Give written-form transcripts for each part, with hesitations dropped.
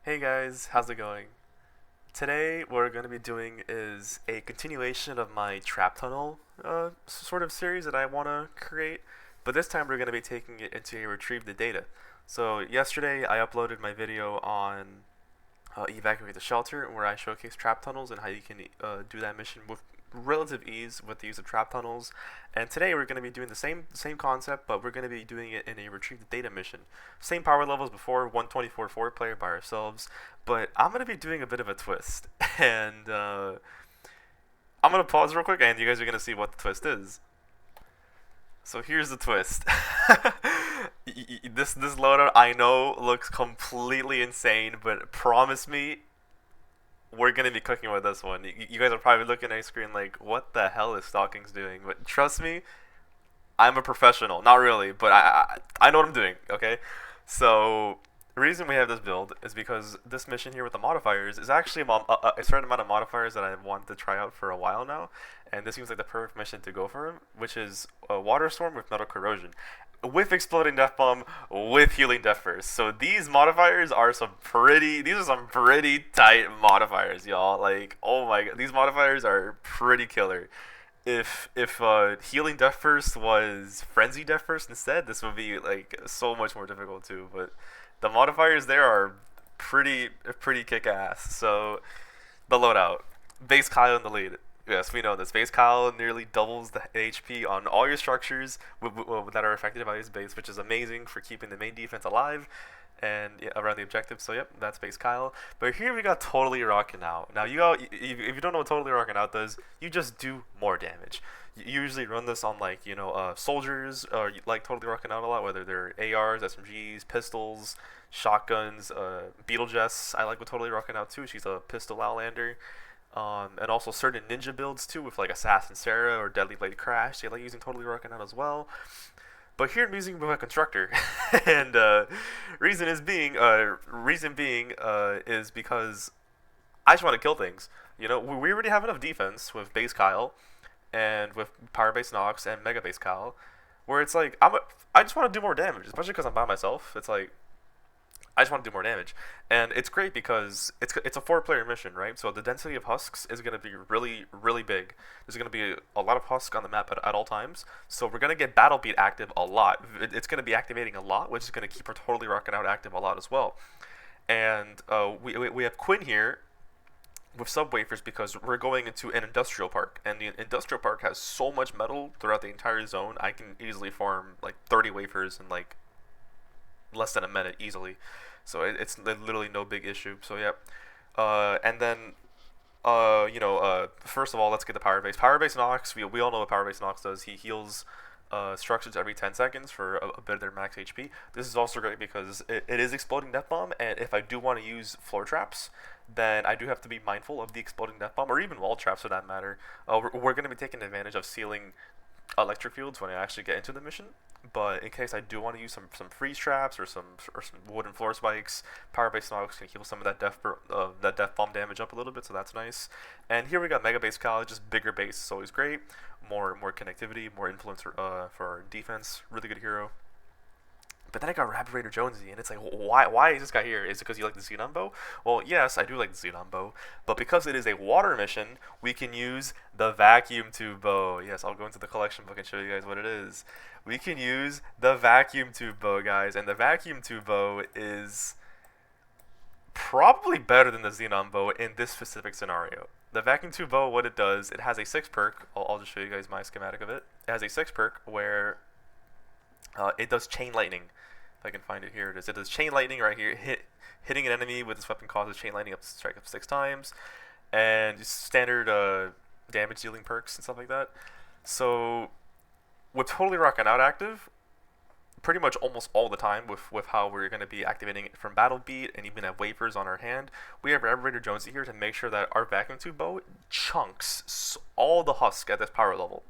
Hey guys, how's it going? Today, what we're going to be doing is a continuation of my trap tunnel sort of series that I want to create, but this time we're going to be taking it into a retrieve the data. So, yesterday I uploaded my video on evacuate the shelter, where I showcase trap tunnels and how you can do that mission with relative ease with the use of trap tunnels. And today we're going to be doing the same concept, but we're going to be doing it in a retrieve the data mission. Same power levels before, 124 4-player by ourselves, but I'm going to be doing a bit of a twist. And I'm going to pause real quick, and you guys are going to see what the twist is. So here's the twist. This loadout I know looks completely insane, but promise me we're gonna be cooking with this one. You guys are probably looking at your screen like, what the hell is Stockings doing? But trust me, I'm a professional. Not really, but I know what I'm doing. Okay, so the reason we have this build is because this mission here with the modifiers is actually a certain amount of modifiers that I've wanted to try out for a while now, and this seems like the perfect mission to go for him, which is a water storm with metal corrosion, with exploding death bomb, with healing death first. So these modifiers are these are some pretty tight modifiers, y'all. Like, oh my god, these modifiers are pretty killer. If healing death first was frenzy death first instead, this would be like so much more difficult too. But the modifiers there are pretty kick ass. So the loadout, base Kyle in the lead. Yes, we know this. Base Kyle nearly doubles the HP on all your structures that are affected by his base, which is amazing for keeping the main defense alive and yeah, around the objective. So yep, that's base Kyle. But here we got totally rocking out. Now if you don't know what totally rocking out does, you just do more damage. You usually run this on like soldiers, or like totally rocking out a lot, whether they're ARs, SMGs, pistols, shotguns, Beetle Jess. I like with totally rocking out too. She's a pistol outlander. And also certain ninja builds too, with like Assassin Sarah or Deadly Blade Crash. They like using totally rocking out as well. But here I'm using with a constructor, and reason being is because I just want to kill things. We already have enough defense with base Kyle, and with power base Nox and mega base Kyle, where it's like I just want to do more damage, especially because I'm by myself. It's like I just want to do more damage, and it's great because it's a 4-player mission, right? So the density of husks is going to be really big. There's going to be a lot of husk on the map at all times, so we're going to get battle beat active a lot. It's going to be activating a lot, which is going to keep our totally rocking out active a lot as well. And we have Quinn here with sub wafers because we're going into an industrial park, and the industrial park has so much metal throughout the entire zone. I can easily farm like 30 wafers in like less than a minute easily. So it's literally no big issue. So yeah, and then first of all, let's get the power base. Power base Nox. We all know what power base Nox does. He heals structures every 10 seconds for a bit of their max HP. This is also great because it is exploding death bomb, and if I do want to use floor traps, then I do have to be mindful of the exploding death bomb, or even wall traps for that matter. We're going to be taking advantage of sealing electric fields when I actually get into the mission. But in case I do want to use some freeze traps or some wooden floor spikes, power base Nox can heal some of that death bomb damage up a little bit, so that's nice. And here we got mega base Kyle, just bigger base is always great. More connectivity, more influence for our defense. Really good hero. But then I got Rapid Raider Jonesy, and it's like, why is this guy here? Is it because you like the Xenon Bow? Well, yes, I do like the Xenon Bow, but because it is a water mission, we can use the Vacuum Tube Bow. Yes, I'll go into the collection book and show you guys what it is. We can use the Vacuum Tube Bow, guys, and the Vacuum Tube Bow is probably better than the Xenon Bow in this specific scenario. The Vacuum Tube Bow, what it does, it has a 6 perk. I'll just show you guys my schematic of it. It has a 6 perk where it does chain lightning. If I can find it, here it is. It does chain lightning right here. Hitting an enemy with this weapon causes chain lightning up to strike up 6 times, and just standard damage dealing perks and stuff like that. So with totally rocking out active, pretty much almost all the time with how we're going to be activating it from battle beat and even have wafers on our hand, we have Rapid Raider Jonesy here to make sure that our vacuum tube bow chunks all the husk at this power level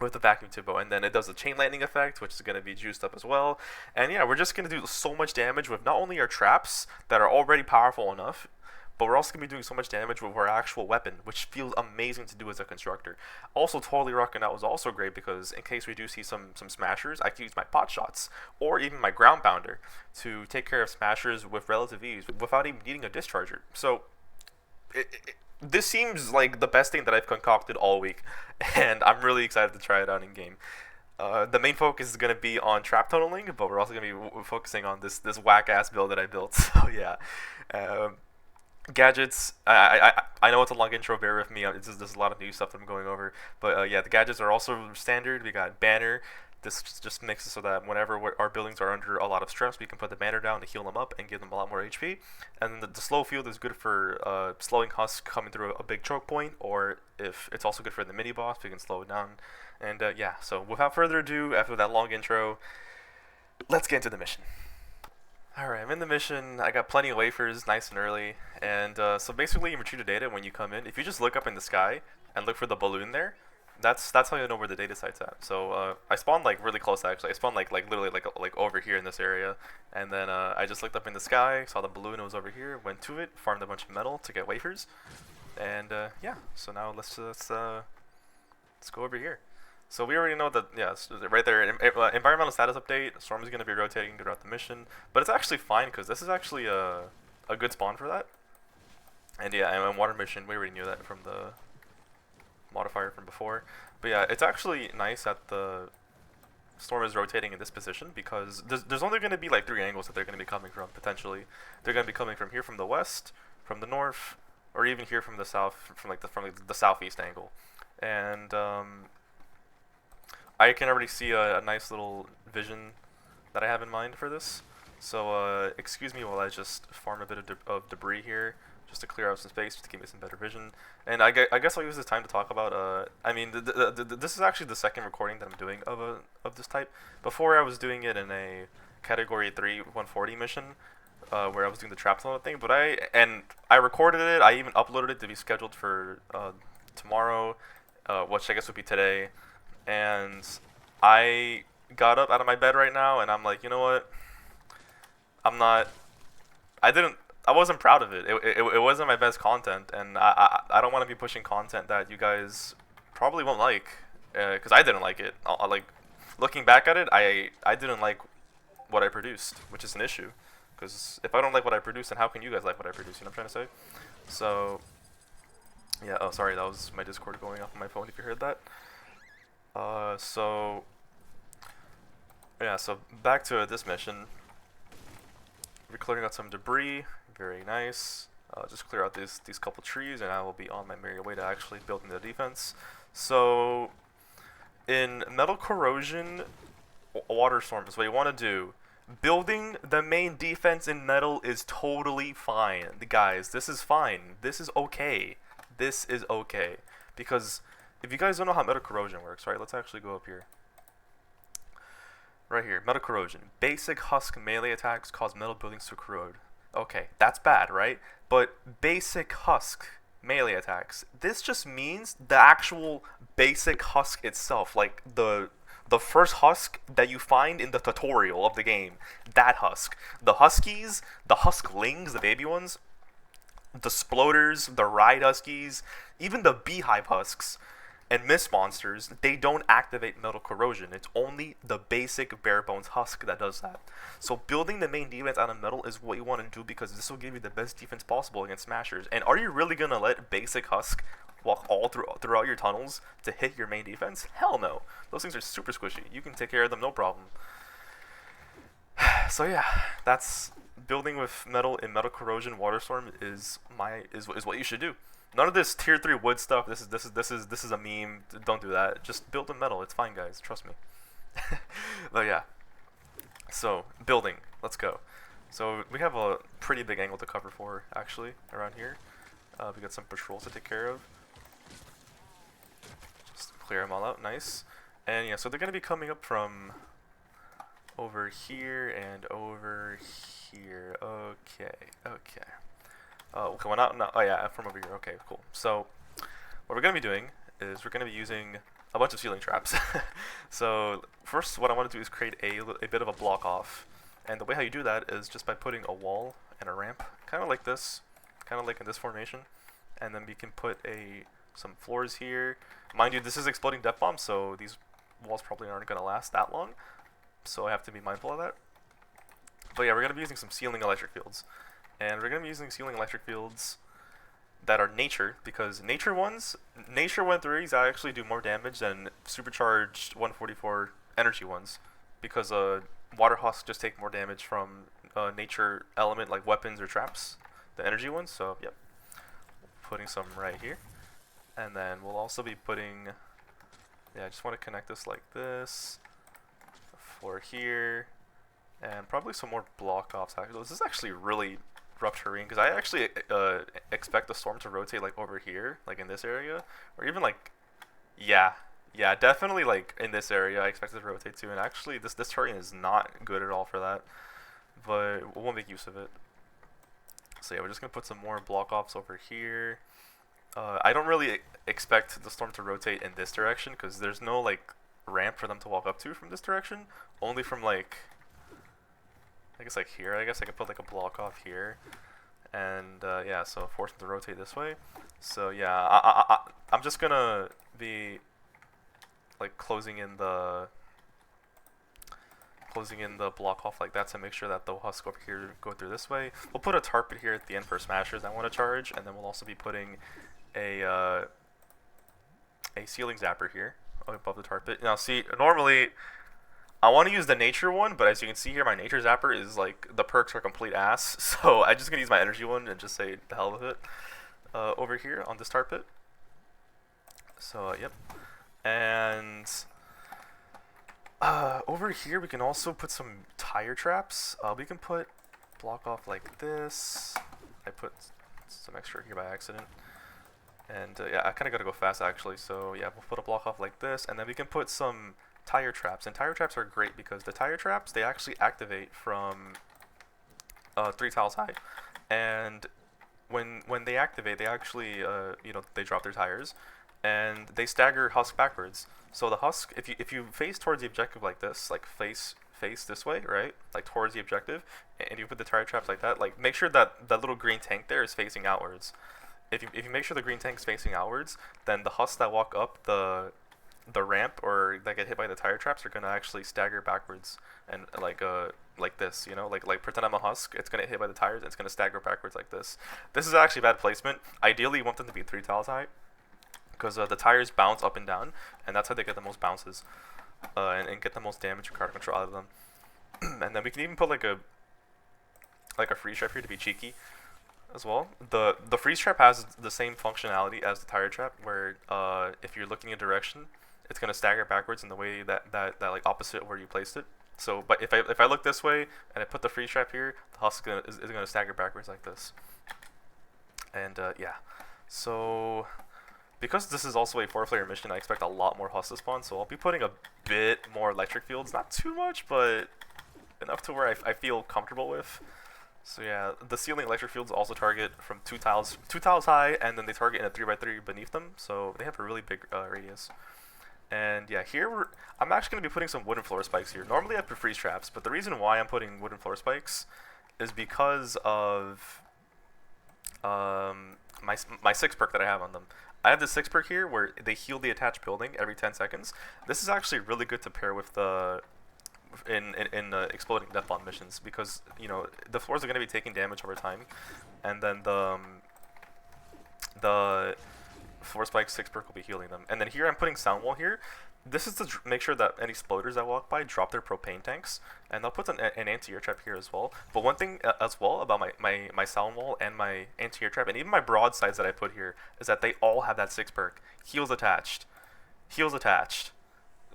with the vacuum tube bow, and then it does the chain lightning effect, which is going to be juiced up as well. And yeah, we're just going to do so much damage with not only our traps that are already powerful enough, but we're also going to be doing so much damage with our actual weapon, which feels amazing to do as a constructor. Also, totally rocking out was also great because in case we do see some smashers, I can use my pot shots or even my ground pounder to take care of smashers with relative ease without even needing a discharger. So this seems like the best thing that I've concocted all week, and I'm really excited to try it out in game. The main focus is going to be on trap tunneling, but we're also going to be focusing on this whack-ass build that I built. So yeah. Gadgets, I know it's a long intro, bear with me. There's a lot of new stuff that I'm going over. But yeah, the gadgets are also standard. We got banner. This just makes it so that whenever our buildings are under a lot of stress, we can put the banner down to heal them up and give them a lot more HP. And the slow field is good for slowing Husk coming through a big choke point, or if it's also good for the mini boss, we can slow it down. And yeah, so without further ado, after that long intro, let's get into the mission. Alright, I'm in the mission. I got plenty of wafers, nice and early. And so basically, in retrieve data, when you come in, if you just look up in the sky and look for the balloon there, that's how you know where the data site's at. So I spawned like really close actually. I spawned like literally like over here in this area, and then I just looked up in the sky, saw the balloon, it was over here, went to it, farmed a bunch of metal to get wafers, and yeah. So now let's go over here. So we already know that, yeah, right there, environmental status update, storm is going to be rotating throughout the mission, but it's actually fine because this is actually a good spawn for that. And yeah, and water mission, we already knew that from the modifier from before. But yeah, it's actually nice that the storm is rotating in this position because there's only going to be like 3 angles that they're going to be coming from, potentially. They're going to be coming from here from the west, from the north, or even here from the south, from the southeast angle. And I can already see a nice little vision that I have in mind for this. So excuse me while I just farm a bit of debris here, just to clear out some space, just to give me some better vision. And I guess I'll use this time to talk about, I mean, this is actually the second recording that I'm doing of this type. Before I was doing it in a Category 3 140 mission, where I was doing the trap tunnel thing, but I recorded it, I even uploaded it to be scheduled for tomorrow, which I guess would be today. And I got up out of my bed right now, and I'm like, you know what? I wasn't proud of it. It wasn't my best content, and I don't want to be pushing content that you guys probably won't like, because I didn't like it. Like, looking back at it, I didn't like what I produced, which is an issue. Because if I don't like what I produce, then how can you guys like what I produce? You know what I'm trying to say? So, yeah. Oh, sorry, that was my Discord going off on my phone. If you heard that. So yeah, so back to this mission. We're clearing out some debris, very nice. Just clear out these couple trees, and I will be on my merry way to actually building the defense. So in metal corrosion, water storms, what you want to do, building the main defense in metal is totally fine. Guys, this is fine. This is okay. This is okay. Because if you guys don't know how metal corrosion works, right, let's actually go up here. Right here, metal corrosion. Basic husk melee attacks cause metal buildings to corrode. Okay, that's bad, right? But basic husk melee attacks, this just means the actual basic husk itself, like the first husk that you find in the tutorial of the game, that husk. The huskies, the husklings, the baby ones, the sploders, the ride huskies, even the beehive husks, and mist monsters, they don't activate metal corrosion. It's only the basic bare bones husk that does that. So building the main defense out of metal is what you want to do because this will give you the best defense possible against smashers. And are you really going to let basic husk walk all throughout your tunnels to hit your main defense? Hell no. Those things are super squishy. You can take care of them, no problem. So yeah, that's building with metal in metal corrosion water storm is what you should do. None of this tier 3 wood stuff. This is a meme. Don't do that. Just build in metal. It's fine, guys. Trust me. But yeah. So building. Let's go. So we have a pretty big angle to cover for actually around here. We got some patrols to take care of. Just clear them all out. Nice. And yeah, so they're gonna be coming up from over here and over here. Okay. Okay. Oh, coming out now. Oh yeah, from over here. Okay, cool. So what we're gonna be doing is we're gonna be using a bunch of ceiling traps. So first, what I want to do is create a bit of a block off, and the way how you do that is just by putting a wall and a ramp, kind of like this, kind of like in this formation, and then we can put some floors here. Mind you, this is exploding Deathbomb, so these walls probably aren't gonna last that long, so I have to be mindful of that. But yeah, we're gonna be using some ceiling electric fields, and we're gonna be using ceiling electric fields that are nature, because nature 1-3s actually do more damage than supercharged 144 energy ones, because water husks just take more damage from nature element like weapons or traps, the energy ones. So yep, putting some right here, and then we'll also be putting, yeah, I just want to connect this like this, floor here, and probably some more block offs. Actually, this is actually really rough terrain, because I actually expect the storm to rotate like over here, like in this area, or even like, yeah, definitely like in this area I expect it to rotate to. And actually this terrain is not good at all for that, but we'll make use of it. So yeah, we're just gonna put some more block offs over here. I don't really expect the storm to rotate in this direction, because there's no like ramp for them to walk up to from this direction, only from like, I guess like here. I guess I could put like a block off here, and yeah, so force them to rotate this way. So yeah, I'm just gonna be like closing in the block off like that to make sure that the husk over here go through this way. We'll put a target here at the end for smashers that want to charge, and then we'll also be putting a ceiling zapper here above the target. Now see, normally I want to use the nature one, but as you can see here, my nature zapper is like, the perks are complete ass, so I'm just gonna use my energy one and just say the hell with it over here on this tar pit. So yep, and over here we can also put some tire traps. We can put block off like this. I put some extra here by accident, and yeah, I kind of gotta go fast actually. So yeah, we'll put a block off like this, and then we can put some tire traps. And tire traps are great because the tire traps, they actually activate from 3 tiles high, and when they activate, they actually you know, they drop their tires and they stagger husk backwards. So the husk, if you face towards the objective like this, like face this way, right, like towards the objective, and you put the tire traps like that, like make sure that that little green tank there is facing outwards. If you make sure the green tank is facing outwards, then the husks that walk up the ramp or that get hit by the tire traps are gonna actually stagger backwards, and like this, you know, like pretend I'm a husk, it's gonna hit by the tires, and it's gonna stagger backwards like this. This is actually bad placement. Ideally you want them to be 3 tiles high, because the tires bounce up and down, and that's how they get the most bounces, and get the most damage and card control out of them. And then we can even put like a freeze trap here to be cheeky as well. The freeze trap has the same functionality as the tire trap, where if you're looking in a direction, it's gonna stagger backwards in the way that like opposite where you placed it. So, but if I look this way and I put the freeze trap here, the husk is gonna stagger backwards like this. And yeah, so because this is also a 4-player mission, I expect a lot more husks to spawn. So I'll be putting a bit more electric fields, not too much, but enough to where I feel comfortable with. So yeah, the ceiling electric fields also target from 2 tiles high, and then they target in a 3x3 beneath them, so they have a really big radius. And yeah, here I'm actually going to be putting some wooden floor spikes here. Normally I put freeze traps, but the reason why I'm putting wooden floor spikes is because of my 6 perk that I have on them. I have the 6 perk here where they heal the attached building every 10 seconds. This is actually really good to pair with the in exploding Deathbomb missions, because you know the floors are going to be taking damage over time, and then the floor spike 6 perk will be healing them. And then here I'm putting sound wall here. This is to make sure that any exploders that walk by drop their propane tanks, and I'll put an anti-air trap here as well. But one thing as well about my sound wall and my anti-air trap, and even my broadsides that I put here, is that they all have that 6 perk. Heals attached.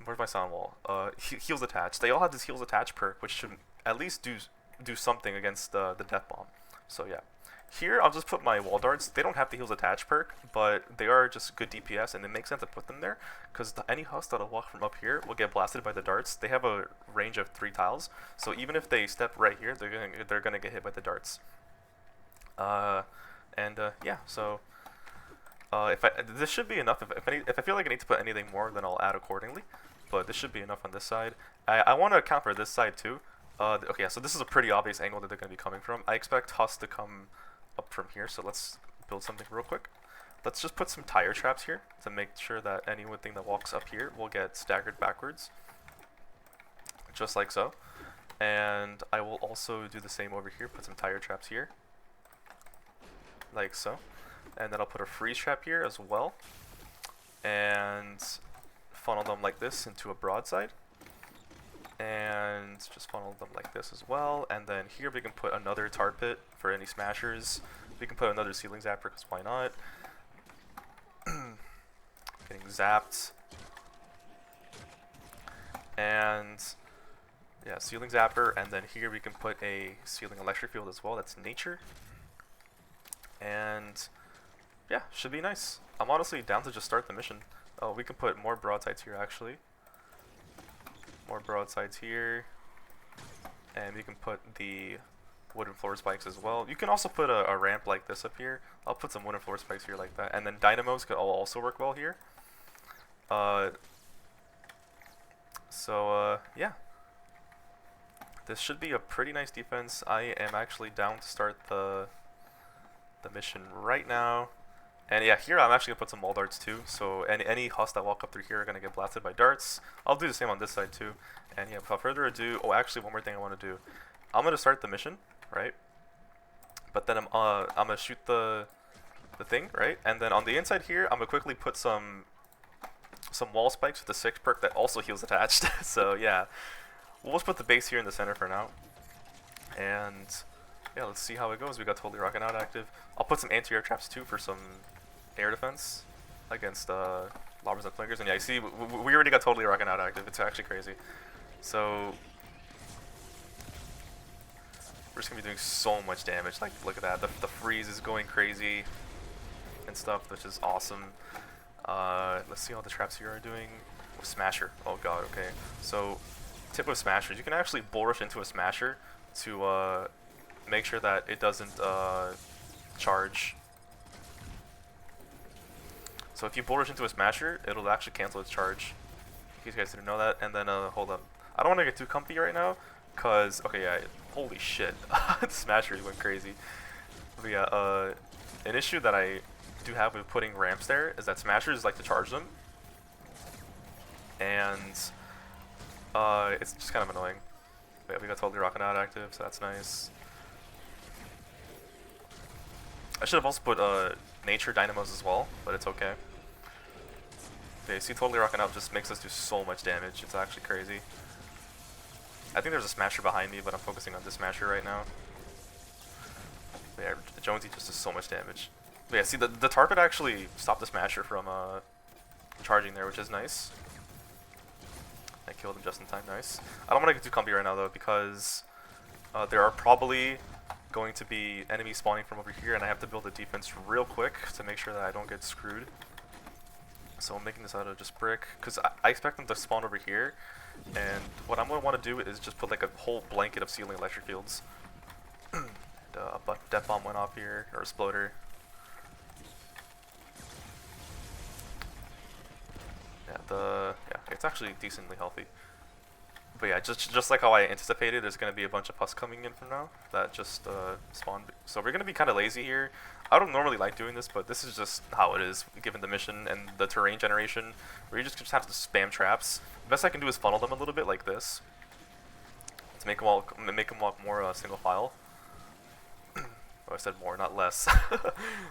Where's my sound wall? Heals attached. They all have this heals attached perk, which should at least do something against the Deathbomb. So yeah. Here, I'll just put my wall darts. They don't have the heals attached perk, but they are just good DPS, and it makes sense to put them there, because any husk that'll walk from up here will get blasted by the darts. They have a range of 3 tiles, so even if they step right here, they're gonna get hit by the darts. Yeah, so this should be enough. If I feel like I need to put anything more, then I'll add accordingly. But this should be enough on this side. I want to account for this side too. Okay, so this is a pretty obvious angle that they're going to be coming from. I expect husks to come up from here, so let's build something real quick. Let's just put some tire traps here to make sure that anything that walks up here will get staggered backwards, just like so. And I will also do the same over here, put some tire traps here, like so. And then I'll put a freeze trap here as well, and funnel them like this into a broadside. And just funnel them like this as well. And then here we can put another tar pit for any smashers. We can put another ceiling zapper, because why not? Getting zapped. And yeah, ceiling zapper, and then here we can put a ceiling electric field as well. That's nature. And yeah, should be nice. I'm honestly down to just start the mission. Oh, we can put more broadsides here actually. More broadsides here. And we can put the wooden floor spikes as well. You can also put a ramp like this up here. I'll put some wooden floor spikes here like that. And then dynamos could also work well here. Yeah. This should be a pretty nice defense. I am actually down to start the mission right now. And yeah, here I'm actually going to put some wall darts too. So any husk that walk up through here are going to get blasted by darts. I'll do the same on this side too. And yeah, without further ado, oh actually one more thing I want to do. I'm going to start the mission, right? But then I'm going to shoot the thing, right? And then on the inside here, I'm going to quickly put some wall spikes with the 6 perk that also heals attached. So yeah, we'll just put the base here in the center for now. And yeah, let's see how it goes. We got Totally Rockin' Out active. I'll put some anti-air traps too for some air defense against lobbers and flinkers. And yeah, you see, we already got Totally Rockin' Out active. It's actually crazy. So we're just gonna be doing so much damage. Like, look at that. The freeze is going crazy and stuff, which is awesome. Let's see how the traps here are doing. Oh, Smasher. Oh god. Okay. So tip with smashers, you can actually bull rush into a smasher to make sure that it doesn't charge. So if you bull rush into a smasher, it'll actually cancel its charge. In case you guys didn't know that. And then hold up, I don't want to get too comfy right now, cause okay, yeah, holy shit, the smashers went crazy. But yeah, an issue that I do have with putting ramps there is that smashers like to charge them, and it's just kind of annoying. But yeah, we got Totally Rockin' Out active, so that's nice. I should have also put nature dynamos as well, but it's okay. Okay, see, Totally Rockin' Out just makes us do so much damage. It's actually crazy. I think there's a smasher behind me, but I'm focusing on this smasher right now. But yeah, Jonesy just does so much damage. But yeah, see, the tar pit actually stopped the smasher from charging there, which is nice. I killed him just in time, nice. I don't want to get too comfy right now though, because there are probably going to be enemies spawning from over here, and I have to build a defense real quick to make sure that I don't get screwed. So I'm making this out of just brick, because I expect them to spawn over here, and what I'm going to want to do is just put like a whole blanket of ceiling electric fields. And, but Deathbomb went off here, or Exploder. Yeah, it's actually decently healthy. But yeah, just like how I anticipated, there's going to be a bunch of husk coming in from now that just spawned. So we're going to be kind of lazy here. I don't normally like doing this, but this is just how it is, given the mission and the terrain generation, where you just have to spam traps. The best I can do is funnel them a little bit like this, to make them walk more single file. Oh, I said more, not less.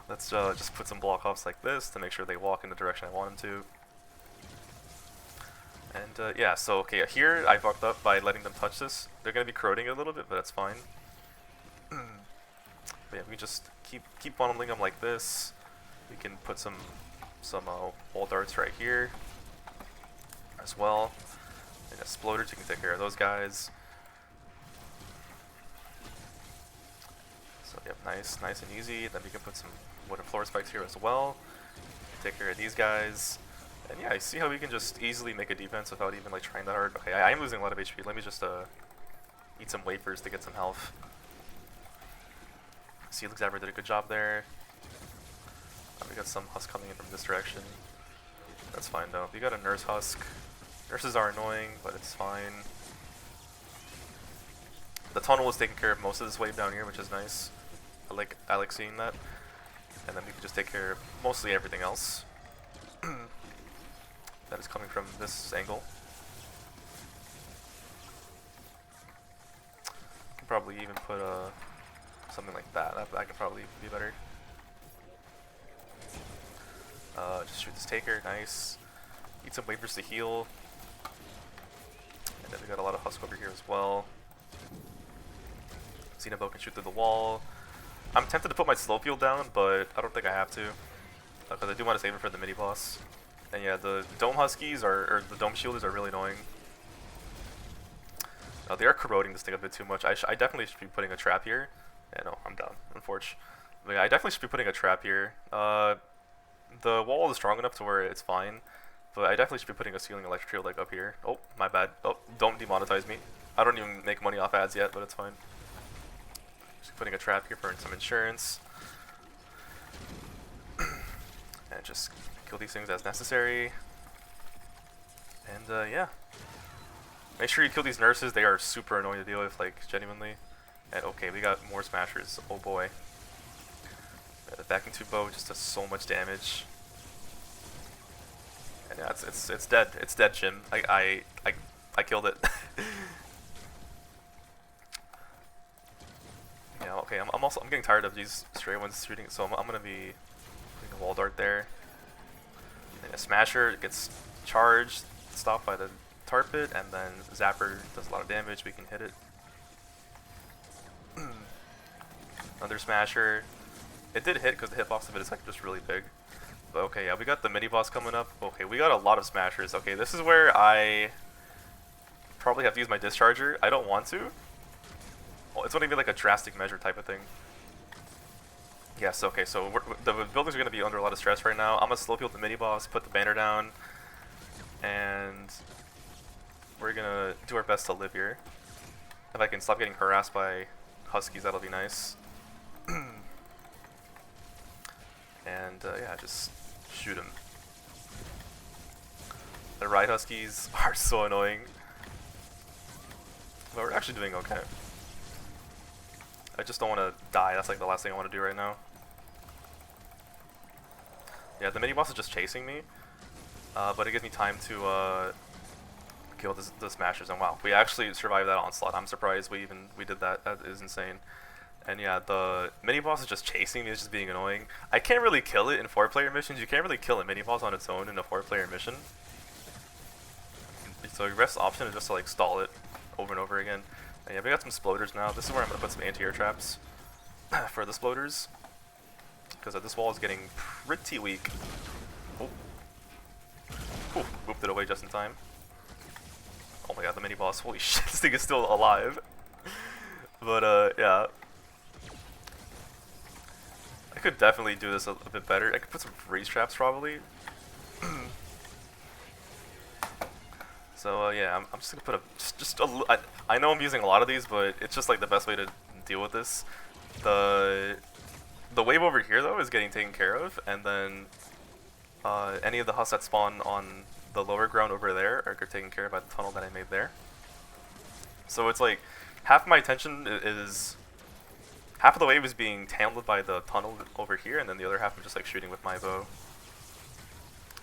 Let's just put some block offs like this to make sure they walk in the direction I want them to. And yeah, so okay, here I fucked up by letting them touch this. They're gonna be corroding it a little bit, but that's fine. But yeah, we just keep funneling them like this. We can put some wall darts right here as well. And exploders, you can take care of those guys. So yep, nice and easy. Then we can put some wooden floor spikes here as well. Take care of these guys. And yeah, I see how we can just easily make a defense without even like trying that hard. Okay, I am losing a lot of HP. Let me just eat some wafers to get some health. See, Xavier did a good job there. We got some husk coming in from this direction. That's fine though. We got a nurse husk. Nurses are annoying, but it's fine. The tunnel is taking care of most of this wave down here, which is nice. I like seeing that. And then we can just take care of mostly everything else that is coming from this angle. Can probably even put something like that. That could probably be better. Just shoot this taker, nice. Need some wavers to heal. And then we got a lot of husk over here as well. Xenobo can shoot through the wall. I'm tempted to put my slow field down, but I don't think I have to. Because I do want to save it for the mini boss. And yeah, the dome huskies or the dome shielders are really annoying. They are corroding this thing a bit too much. I definitely should be putting a trap here. Yeah, no, I'm done, unfortunately. But yeah, I definitely should be putting a trap here. The wall is strong enough to where it's fine. But I definitely should be putting a ceiling electric shield like up here. Oh, my bad. Oh, don't demonetize me. I don't even make money off ads yet, but it's fine. Just putting a trap here for some insurance. And just kill these things as necessary. And yeah. Make sure you kill these nurses. They are super annoying to deal with, like, genuinely. And okay, we got more smashers. Oh boy. Yeah, the vacuum tube bow just does so much damage. And yeah, it's dead. It's dead, Jim. I killed it. Yeah, okay. I'm getting tired of these stray ones shooting, so I'm gonna be putting a wall dart there. And a smasher gets charged, stopped by the tar pit, and then zapper does a lot of damage. We can hit it. Another smasher. It did hit because the hitbox of it is like just really big. But okay, yeah, we got the mini boss coming up. Okay, we got a lot of smashers. Okay, this is where I probably have to use my discharger. I don't want to. Well, it's going to be like a drastic measure type of thing. Yes, okay, so the buildings are going to be under a lot of stress right now. I'm going to slow field the mini boss, put the banner down, and we're going to do our best to live here. If I can stop getting harassed by huskies, that'll be nice. And yeah, just shoot him. The ride huskies are so annoying. But we're actually doing okay. I just don't want to die. That's like the last thing I want to do right now. Yeah, the mini boss is just chasing me. But it gives me time to kill the smashers. And wow, we actually survived that onslaught. I'm surprised we did that. That is insane. And yeah, the mini boss is just chasing me. It's just being annoying. I can't really kill it in 4-player missions. You can't really kill a mini boss on its own in a 4-player mission. So your best option is just to like stall it over and over again. And yeah, we got some sploders now. This is where I'm gonna put some anti-air traps for the sploders, because this wall is getting pretty weak. Oh, ooh, whooped it away just in time. Oh my god, the mini boss! Holy shit, this thing is still alive. But yeah. I could definitely do this a bit better. I could put some freeze traps probably. So yeah, I'm just gonna put I know I'm using a lot of these, but it's just like the best way to deal with this. The wave over here though is getting taken care of, and then any of the husks that spawn on the lower ground over there are taken care of by the tunnel that I made there. So it's like half my attention is. Half of the wave is being handled by the tunnel over here, and then the other half I'm just like shooting with my bow.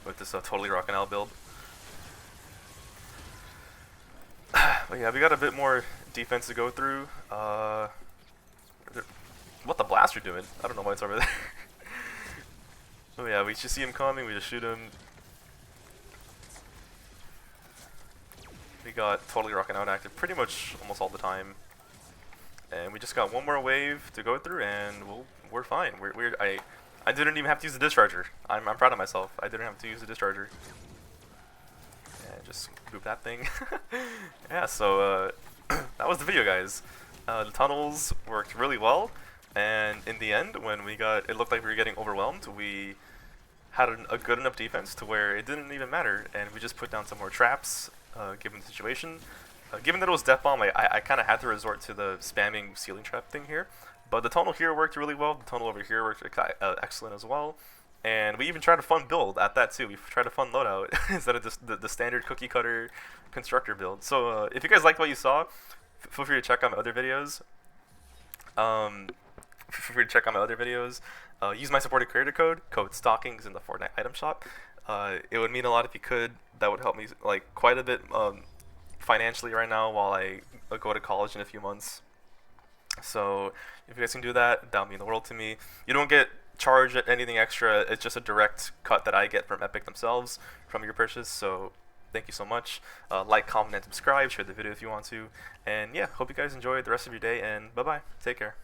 With this totally rockin' out build. But yeah, we got a bit more defense to go through. What the blaster doing? I don't know why it's over there. Oh yeah, we just see him coming, we just shoot him. We got totally rockin' out active pretty much almost all the time. And we just got one more wave to go through, and we're fine. I didn't even have to use the discharger. I'm proud of myself. I didn't have to use the discharger. And just group that thing. Yeah. So that was the video, guys. The tunnels worked really well, and in the end, when it looked like we were getting overwhelmed, we had a good enough defense to where it didn't even matter, and we just put down some more traps, given the situation. Given that it was Deathbomb, I kind of had to resort to the spamming ceiling trap thing here. But the tunnel here worked really well. The tunnel over here worked excellent as well. And we even tried a fun build at that too. We tried a fun loadout instead of just the standard cookie cutter constructor build. So if you guys liked what you saw, feel free to check out my other videos. feel free to check out my other videos. Use my supported creator code STOCKINGS in the Fortnite item shop. It would mean a lot if you could. That would help me like quite a bit financially right now while I go to college in a few months. So if you guys can do that, that would mean the world to me. You don't get charged anything extra. It's just a direct cut that I get from Epic themselves from your purchase. So thank you so much. Like, comment, and subscribe. Share the video if you want to. And yeah, hope you guys enjoy the rest of your day. And bye bye. Take care.